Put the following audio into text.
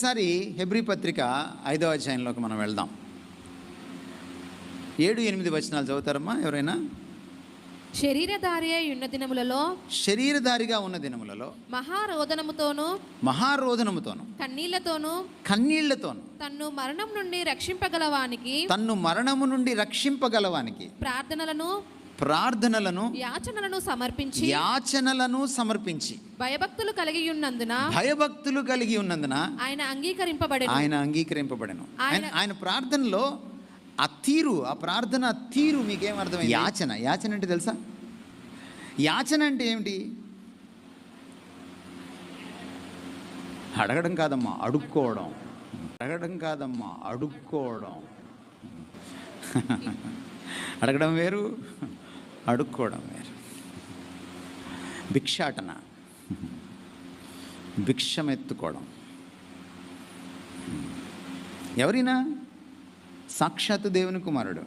ఒకసారి హెబ్రీ పత్రిక 5వ అధ్యాయంలోకి మనం వెళ్దాం. 7-8 వచనాలు చదువుతారమ్మా ఎవరైనా? శరీరధారిగా ఉన్న దినములలో మహారోదనముతోను కన్నీళ్లతోను తన్ను మరణము నుండి రక్షింపగలవానికి ప్రార్థనలను యాచనలను సమర్పించి భయభక్తులు కలిగి ఉన్నందున ఆయన అంగీకరింపబడెను. ఆయన ప్రార్థనలో ఆ ప్రార్థన తీరు మీకేం అర్థమైంది? యాచన అంటే తెలుసా? యాచన అంటే ఏమిటి? అడగడం కాదమ్మా, అడుక్కోవడం. అడగడం వేరు, అడుక్కోవడం వేరు. భిక్షాటన, భిక్షమెత్తుకోవడం. ఎవరైనా సాక్షాత్తు దేవుని కుమారుడు